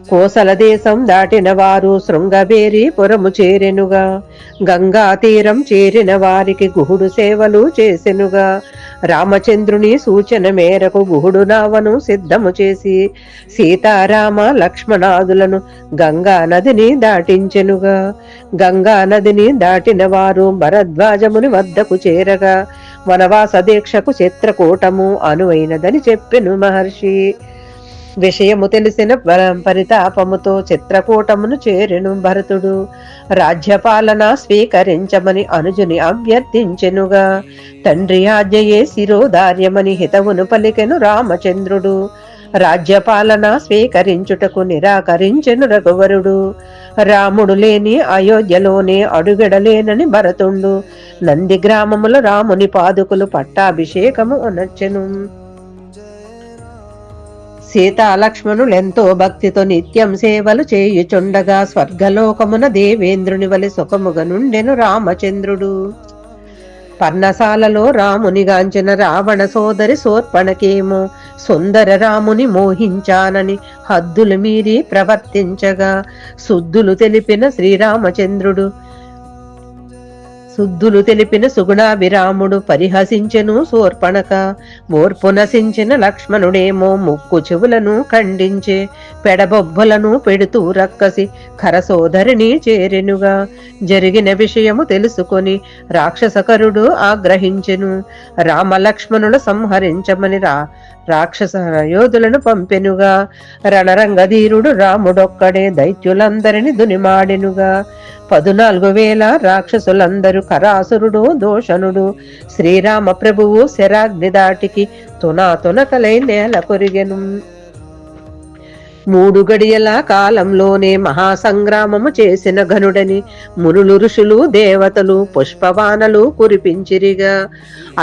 కోసల దేశం దాటిన వారు శృంగబేరి పురము చేరెనుగా. గంగా తీరం చేరిన వారికి గుహుడు సేవలు చేసెనుగా. రామచంద్రుని సూచన మేరకు గుహుడు నావను సిద్ధము చేసి సీతారామ లక్ష్మణాదులను గంగా నదిని దాటించెనుగా. గంగా నదిని దాటిన వారు భరద్వాజముని వద్దకు చేరగా వనవాస దీక్షకు చిత్రకూటము అనువైనదని చెప్పెను మహర్షి. విషయము తెలిసిన పరితాపముతో చిత్రకూటమును చేరెను భరతుడు. రాజ్యపాలన స్వీకరించమని అనుజుని అభ్యర్థించెనుగా. తండ్రి ఆజ్ఞయే శిరోధార్యమని హితవును పలికెను రామచంద్రుడు. రాజ్యపాలన స్వీకరించుటకు నిరాకరించెను రఘువరుడు. రాముడు లేని అయోధ్యలోనే అడుగెడలేనని భరతుండు. నంది గ్రామముల రాముని పాదుకులు పట్టాభిషేకము అనర్చెను. సీతా లక్ష్మణులెంతో భక్తితో నిత్యం సేవలు చేయుచుండగా స్వర్గలోకమున దేవేంద్రుని వలె సుఖముగా నుండెను రామచంద్రుడు. పర్ణశాలలో రామునిగాంచిన రావణ సోదరి శూర్పణఖేమో సుందర రాముని మోహించానని హద్దులు మీరి ప్రవర్తించగా శుద్ధులు తెలిపిన సుగుణాభిరాముడు పరిహసించెను శూర్పణక. ఓర్పు నశించిన లక్ష్మణుడేమో ముక్కు చెవులను ఖండించే పెడబొబ్బలను పెడుతూ రక్కసి ఖరసోదరిని చేరెనుగా. జరిగిన విషయము తెలుసుకొని రాక్షసకరుడు ఆగ్రహించెను. రామలక్ష్మణుల సంహరించమని రాక్షస యోధులను పంపెనుగా. రణరంగధీరుడు రాముడొక్కడే దైత్యులందరిని దునిమాడెనుగా. 14,000 రాక్షసులందరూ కరాసురుడు దోషణుడు శ్రీరామ ప్రభువు శరాగ్ని దాటికి తునాతునకలై నేల కొరిగెను. 3 గడియల కాలంలోనే మహాసంగ్రామము చేసిన ఘనుడని మునులు ఋషులు దేవతలు పుష్పవానలు కురిపించిరిగా.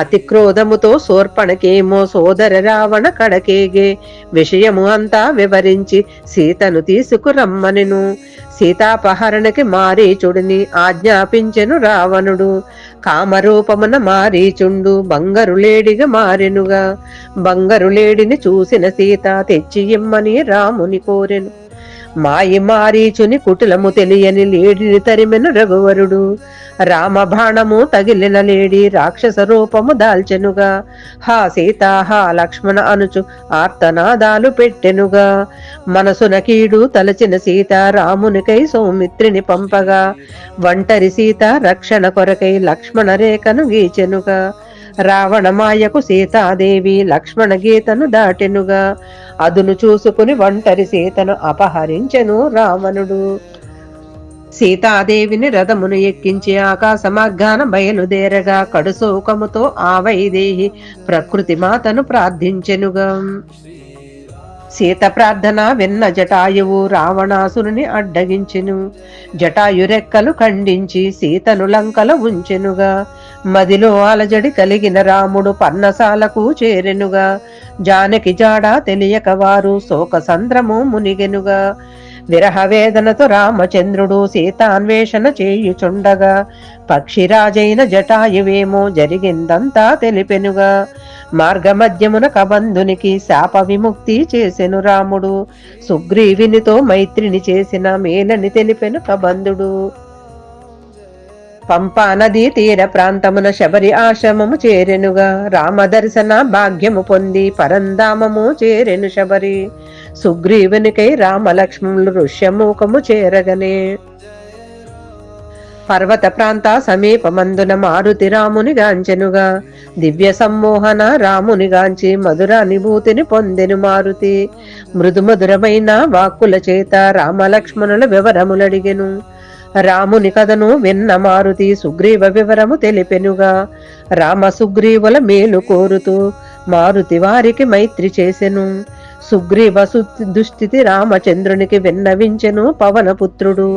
అతి క్రోధముతో శూర్పణఖేమో సోదర రావణ కడకేగే విషయము అంతా వివరించి సీతను తీసుకురమ్మనెను. సీతాపహరణకి మారీచుడిని ఆజ్ఞాపించెను రావణుడు. కామరూపమున మారీచుండు బంగరులేడిగా మారెనుగా. బంగరులేడిని చూసిన సీత తెచ్చి ఇమ్మని రాముని కోరెను. మాయి మారీచుని కుటిలము తెలియని లేడిని తరిమెను రఘువరుడు. రామ బాణము తగిలిన లేడి రాక్షస రూపము దాల్చెనుగా. హా సీత హా లక్ష్మణ అనుచు ఆర్తనాదాలు పెట్టెనుగా. మనసున కీడు తలచిన సీత రామునికై సౌమిత్రిని పంపగా. ఒంటరి సీత రక్షణ కొరకై లక్ష్మణ రేఖను గీచెనుగా. రావణ మాయకు సీతాదేవి లక్ష్మణ గీతను దాటెనుగా. అదును చూసుకుని ఒంటరి సీతను అపహరించెను రావణుడు. సీతాదేవిని రథమును ఎక్కించి ఆకాశమార్గాన బయలుదేరగా కడుశోకముతో ఆ వైదేహి ప్రకృతి మాతను ప్రార్థించెనుగా. సీత ప్రార్థన విన్న జటాయువు రావణాసురుని అడ్డగించెను. జటాయు రెక్కలు ఖండించి సీతను లంకలో ఉంచెనుగా. మదిలో అలజడి కలిగిన రాముడు పర్ణశాలకు చేరెనుగా. జానకి జాడ తెలియక వారు శోకసంద్రము మునిగెనుగా. విరహ వేదనతో రామచంద్రుడు సీతాన్వేషణ చేయుచుండగా పక్షిరాజైన జటాయువేమో జరిగిందంతా తెలిపెనుగా. మార్గమధ్యమున కబంధునికి శాప విముక్తి చేసెను రాముడు. సుగ్రీవునితో మైత్రిని చేసిన మేలని తెలిపెను కబంధుడు. పంపా నదీ తీర ప్రాంతమున శబరి ఆశ్రమము చేరెనుగా. రామదర్శన భాగ్యము పొంది పరంధామము చేరెను శబరి. సుగ్రీవునికై రామలక్ష్మణులు ఋష్యమూకము చేరగనే. పర్వత ప్రాంత సమీపమందున మారుతి రాముని గాంచెనుగా. దివ్య సమ్మోహన రాముని గాంచి మధురానుభూతిని పొందెను మారుతి. మృదుమధురమైన వాక్కుల చేత రామలక్ష్మణుల వివరములడిగెను. రాముని కథను విన్న మారుతి సుగ్రీవ వివరము తెలిపెనుగా. రామ సుగ్రీవుల మేలు కోరుతూ మారుతి వారికి మైత్రి చేసెను. సుగ్రీవ దుస్థితి రామచంద్రునికి విన్నవించెను పవనపుత్రుడు.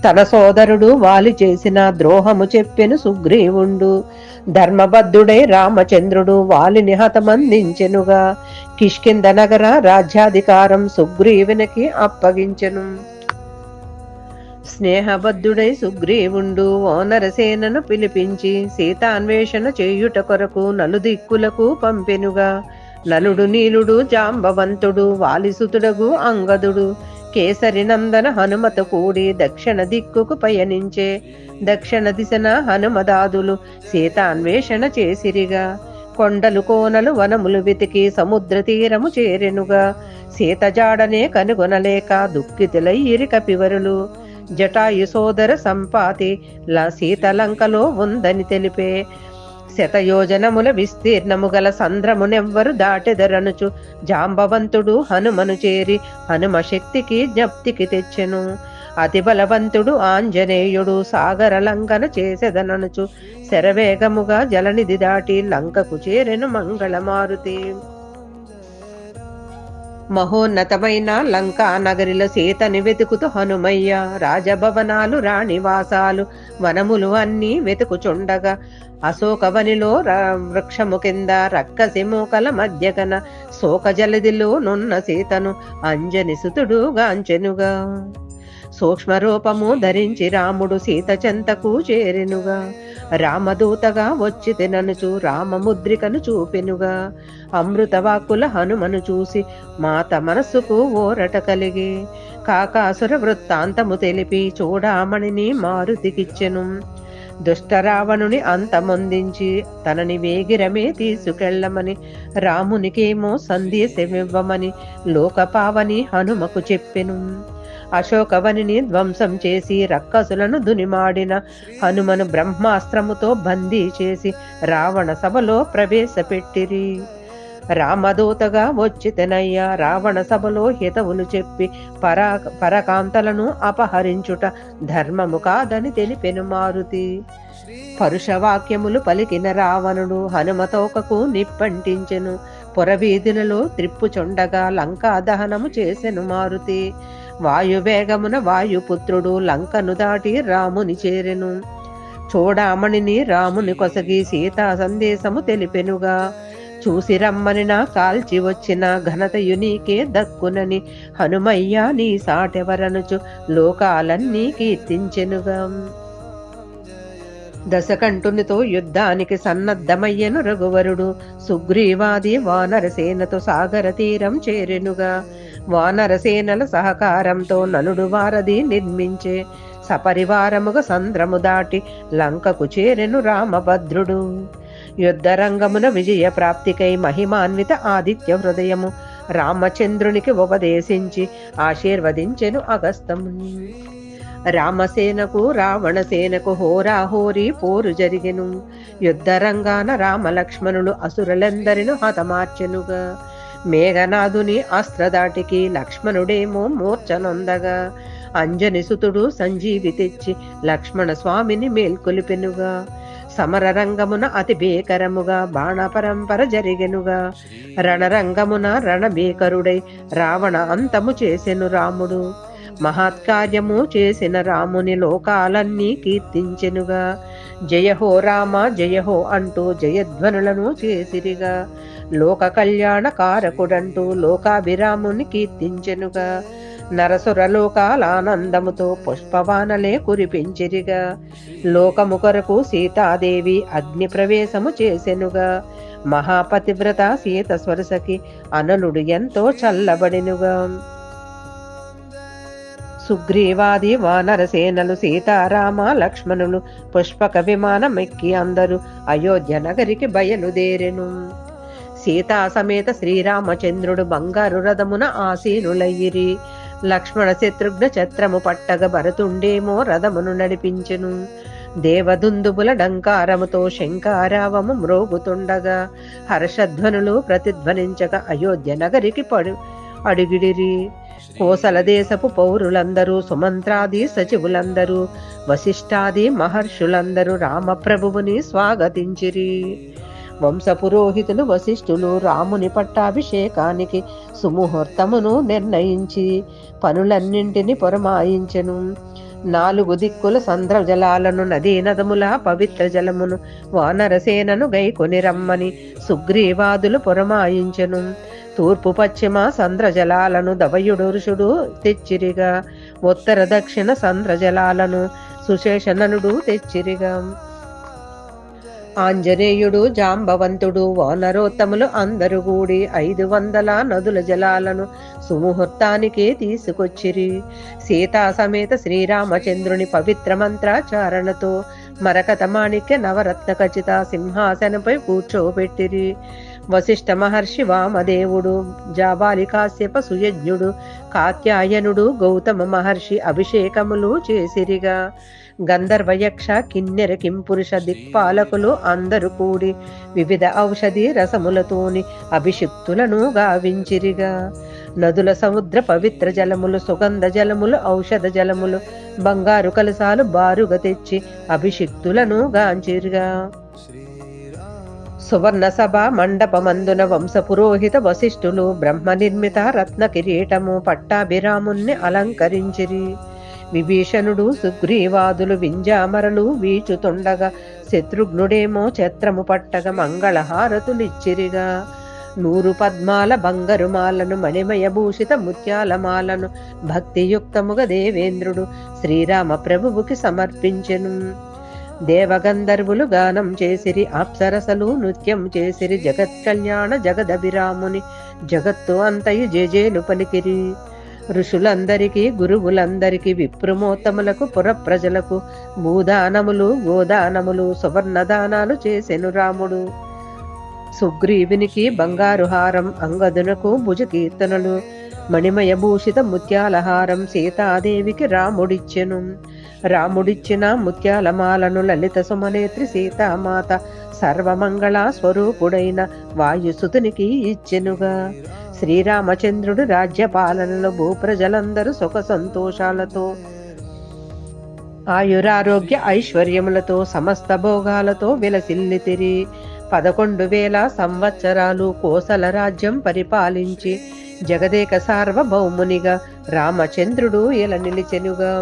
తన సోదరుడు వాలి చేసిన ద్రోహము చెప్పెను సుగ్రీవుండు. ధర్మబద్ధుడై రామచంద్రుడు వాలిని హతమందించెనుగా. కిష్కింద నగర రాజ్యాధికారం సుగ్రీవునికి అప్పగించెను. స్నేహబద్ధుడై సుగ్రీవుండు ఓనరసేనను పిలిపించి సీతాన్వేషణ చేయుట కొరకు నలుదిక్కులకు పంపెనుగా. నలుడు నీలుడు జాంబవంతుడు వాలిసుతుడగు అంగదుడు కేసరి నందన హనుమత కూడి దక్షిణ దిక్కుకు పయనించే. దక్షిణ దిశన హనుమదాదులు సీతాన్వేషణ చేసిరిగా. కొండలు కోనలు వనములు వెతికి సముద్ర తీరము చేరెనుగా. సీత జాడనే కనుగొనలేక దుఃఖితులయ్యిరి కపివరులు. జటాయు సోదర సంపాతి సీతలంకలో ఉందని తెలిపే. శతయోజనముల విస్తీర్ణము గల సంద్రమునెవ్వరు దాటెదరనుచు జాంబవంతుడు హనుమను చేరి హనుమ శక్తికి జ్ఞప్తికి తెచ్చెను. అతి బలవంతుడు ఆంజనేయుడు సాగర లంకన చేసెదననుచు శరవేగముగా జలనిధి దాటి లంకకు చేరెను మంగళమారుతి. మహోన్నతమైన లంకా నగరిలో సీతని వెతుకుతూ హనుమయ్య రాజభవనాలు రాణివాసాలు వనములు అన్నీ వెతుకుచుండగా అశోకవనిలో వృక్షము కింద రక్కసి మూకల మధ్యగన శోక జలదిలో నున్న సీతను అంజని సుతుడు గాంచెనుగా సూక్ష్మరూపము ధరించి రాముడు సీత చెంతకు చేరెనుగా రామదూతగా వచ్చి తిననుచు రామముద్రికను చూపెనుగా అమృతవాక్కుల హనుమను చూసి మాత మనస్సుకు ఓరట కలిగి కాకాసుర వృత్తాంతము తెలిపి చూడామణిని మారుతికిచ్చెను దుష్టరావణుని అంతమొందించి తనని వేగిరమే తీసుకెళ్లమని రామునికేమో సందేశమివ్వమని లోకపావని హనుమకు చెప్పెను అశోకవనిని ధ్వంసం చేసి రక్కసులను దునిమాడిన హనుమను బ్రహ్మాస్త్రముతో బందీ చేసి రావణ సభలో ప్రవేశపెట్టిరి రామదూతగా వచ్చి తెనయ్య రావణ సభలో హితవులు చెప్పి పరకాంతలను అపహరించుట ధర్మము కాదని తెలిపెను మారుతి పరుషవాక్యములు పలికిన రావణుడు హనుమతోకకు నిప్పంటించెను పురవీధులలో త్రిప్పుచుండగా లంకా దహనము చేసెను మారుతి వాయువేగమున వాయుపుత్రుడు లంకను దాటి రాముని చేరెను చూడామణిని రాముని కొసగి సీతా సందేశము తెలిపెనుగా చూసి రమ్మని నా కాల్చి వచ్చిన ఘనతయు నీకే దక్కునని హనుమయ్య నీ సాటెవరనుచు లోకాలన్నీ కీర్తించెనుగా దశకంఠునితో యుద్ధానికి సన్నద్ధమయ్యను రఘువరుడు సుగ్రీవాది వానరసేనతో సాగర తీరం చేరెనుగా వానరసేనల సహకారంతో నలుడు వారధి నిర్మించే సపరివారముగా సంద్రము దాటి లంకకు చేరెను రామభద్రుడు యుద్ధరంగమున విజయ ప్రాప్తికై మహిమాన్విత ఆదిత్య హృదయము రామచంద్రునికి ఉపదేశించి ఆశీర్వదించెను అగస్తముని రామసేనకు రావణసేనకు హోరాహోరీ పోరు జరిగెను యుద్ధరంగాన రామలక్ష్మణులు అసురులెందరిను హతమార్చెనుగా మేఘనాథుని అస్త్రదాటికి లక్ష్మణుడేమో మూర్ఛనొందగా అంజని సుతుడు సంజీవి తెచ్చి లక్ష్మణ స్వామిని మేల్కొలిపెనుగా సమరరంగమున అతి భీకరముగా బాణపరంపర జరిగెనుగా రణరంగమున రణభీకరుడై రావణ అంతము చేసెను రాముడు మహత్కార్యము చేసిన రాముని లోకాలన్నీ కీర్తించెనుగా జయహో రామ జయహో అంటూ జయధ్వనులను చేసిరిగా లోక కళ్యాణ కారకుడంటూ లోకాభిరాముని కీర్తించెనుగా నరసురలోకాలానందముతో పుష్పవానలే కురిపించిరిగా లోకము కొరకు సీతాదేవి అగ్ని ప్రవేశము చేసెనుగా మహాపతివ్రత సీత స్వరసకి అనలుడు ఎంతో చల్లబడినుగా సుగ్రీవాది వానరసేనలు సీతారామ లక్ష్మణులు పుష్పక విమానమెక్కి అందరూ అయోధ్య నగరికి బయలుదేరెను సీతా సమేత శ్రీరామచంద్రుడు బంగారు రథమున ఆసీనులయ్యిరి లక్ష్మణ శత్రుఘ్న ఛత్రము పట్టగ భరతుండేమో రథమును నడిపించెను దేవదుందుబుల డంకారముతో శంకారావము మ్రోగుతుండగా హర్షధ్వనులు ప్రతిధ్వనించక అయోధ్య నగరికి అడుగిడిరి కోసల దేశపు పౌరులందరూ సుమంత్రాది సచివులందరూ వశిష్ఠాది మహర్షులందరూ రామప్రభువుని స్వాగతించిరి వంశపురోహితులు వశిష్ఠులు రాముని పట్టాభిషేకానికి సుముహూర్తమును నిర్ణయించి పనులన్నింటినీ పురమాయించెను 4 దిక్కుల సంద్ర జలాలను నదీ నదముల పవిత్ర జలమును వానరసేనను గైకొని రమ్మని సుగ్రీవాదులు పురమాయించెను తూర్పు పశ్చిమ సంద్ర జలాలను దవయుడురుషుడు తెచ్చిరిగా ఉత్తర దక్షిణ సంద్ర జలాలను సుశేషననుడు తెచ్చిరిగా ఆంజనేయుడు జాంబవంతుడు వానరోత్తములు అందరూ కూడి 500 నదుల జలాలను సుముహూర్తానికే తీసుకొచ్చిరి సీతా సమేత శ్రీరామచంద్రుని పవిత్ర మంత్రాచారణతో మరకత మాణిక్య నవరత్న ఖచిత సింహాసనపై కూర్చోబెట్టిరి వశిష్ఠ మహర్షి వామదేవుడు జాబాలి కాశ్యప సుయజ్ఞుడు కాత్యాయనుడు గౌతమ మహర్షి అభిషేకములు చేసిరిగా గంధర్వయక్ష కిన్నెర కింపురుష దిక్పాలకులు అందరూ కూడి వివిధ ఔషధి రసములతోని అభిషిక్తులను గావించిరిగా నదుల సముద్ర పవిత్ర జలములు సుగంధ జలములు ఔషధ జలములు బంగారు కలసాలు బారుగా తెచ్చి అభిషిక్తులను గాంచిరిగా సువర్ణ సభ మండపమందున వంశ పురోహిత వశిష్ఠులు బ్రహ్మ నిర్మిత రత్న కిరీటము పట్టాభిరాముణ్ణి అలంకరించిరి. విభీషణుడు సుగ్రీవాదులు వింజామరలు వీచుతుండగా శత్రుఘ్నుడేమో ఛత్రము పట్టగ మంగళహారతులిచ్చిరిగా. 100 పద్మాల బంగరుమాలను మణిమయ భూషిత ముత్యాలమాలను భక్తియుక్తముగా దేవేంద్రుడు శ్రీరామ ప్రభువుకి సమర్పించెను. దేవగంధర్వులు గానం చేసిరి, అప్సరసలు నృత్యం చేసిరి. జగత్ కళ్యాణ జగదభిరాముని జగత్తు అంతయు జేజేలు పలికిరి. ఋషులందరికీ గురువులందరికీ విప్రమోత్తములకు పుర ప్రజలకు భూదానములు గోదానములు సువర్ణదానాలు చేసెను రాముడు. సుగ్రీవునికి బంగారు హారం, అంగదునకు భుజకీర్తనలు, మణిమయ భూషిత ముత్యాలహారం సీతాదేవికి రాముడిచ్చెను. రాముడిచ్చిన ముత్యాలమాలను లలిత సుమనేత్రి సీతామాత సర్వమంగళ స్వరూపుడైన వాయుసుతునికి ఇచ్చెనుగా. శ్రీరామచంద్రుడు రాజ్యపాలనలో భూప్రజలందరూ సుఖ సంతోషాలతో ఆయురారోగ్య ఐశ్వర్యములతో సమస్త భోగాలతో విలసిల్లితిరి. 11,000 సంవత్సరాలు కోసల రాజ్యం పరిపాలించి జగదేక సార్వభౌమునిగా రామచంద్రుడు ఇలా నిలిచెనుగా.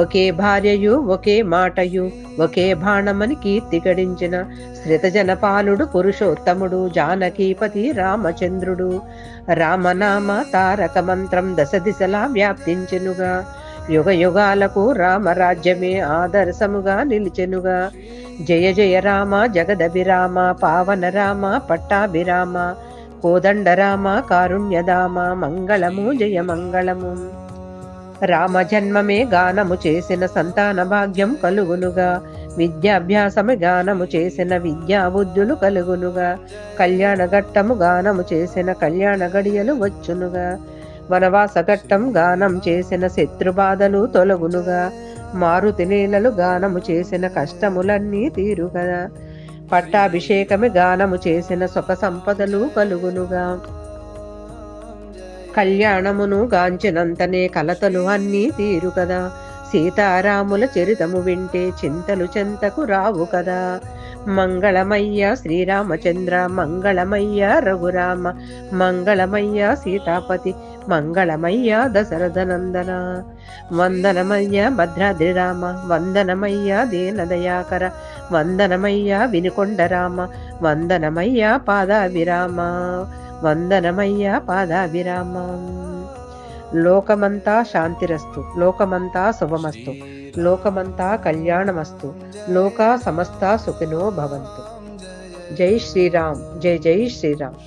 ఒకే భార్యయు ఒకే మాటయు ఒకే బాణమని కీర్తి గడించిన శ్రితజనపాలుడు పురుషోత్తముడు జానకీపతి రామచంద్రుడు. రామనామ తారక మంత్రం దశ దిశలా వ్యాప్తించెనుగా. యుగ యుగాలకు రామరాజ్యమే ఆదర్శముగా నిలిచెనుగా. జయ జయ రామ జగదభిరామ పావన రామ పట్టాభిరామ కోదండ రామ కారుణ్యదామ మంగళము జయ మంగళము. రామ జన్మమే గానము చేసిన సంతాన భాగ్యం కలుగునుగా. విద్యాభ్యాసము గానము చేసిన విద్యా బుద్ధులు కలుగునుగా. కళ్యాణ ఘట్టము గానము చేసిన కళ్యాణ గడియలు వచ్చునుగా. వనవాస ఘట్టం గానం చేసిన శత్రుబాధలు తొలగునుగా. మారుతి లీలలు గానము చేసిన కష్టములన్నీ తీరుగా. పట్టాభిషేకమే గానము చేసిన సుఖ సంపదలు కలుగునుగా. కళ్యాణమును గాంచినంతనే కలతలు అన్నీ తీరు కదా. సీతారాముల చరితము వింటే చింతలు చెంతకు రావు కదా. మంగళమయ్య శ్రీరామచంద్ర మంగళమయ్య రఘురామ మంగళమయ్య సీతాపతి మంగళమయ్య దశరథనందన. వందనమయ్య భద్రాద్రి రామ వందనమయ్య దీనదయాకర వందనమయ్య వినుకొండ రామ వందనమయ్య పాదాభిరామ వందనమయ్య పాదాభిరామ. లోకమంతా శాంతిరస్తు, లోకమంతా శుభమస్తు, లోకమంతా కళ్యాణమస్తు, లోకా సమస్త సుఖినో భవంతు. జై శ్రీరామ్, జై జై శ్రీరామ్.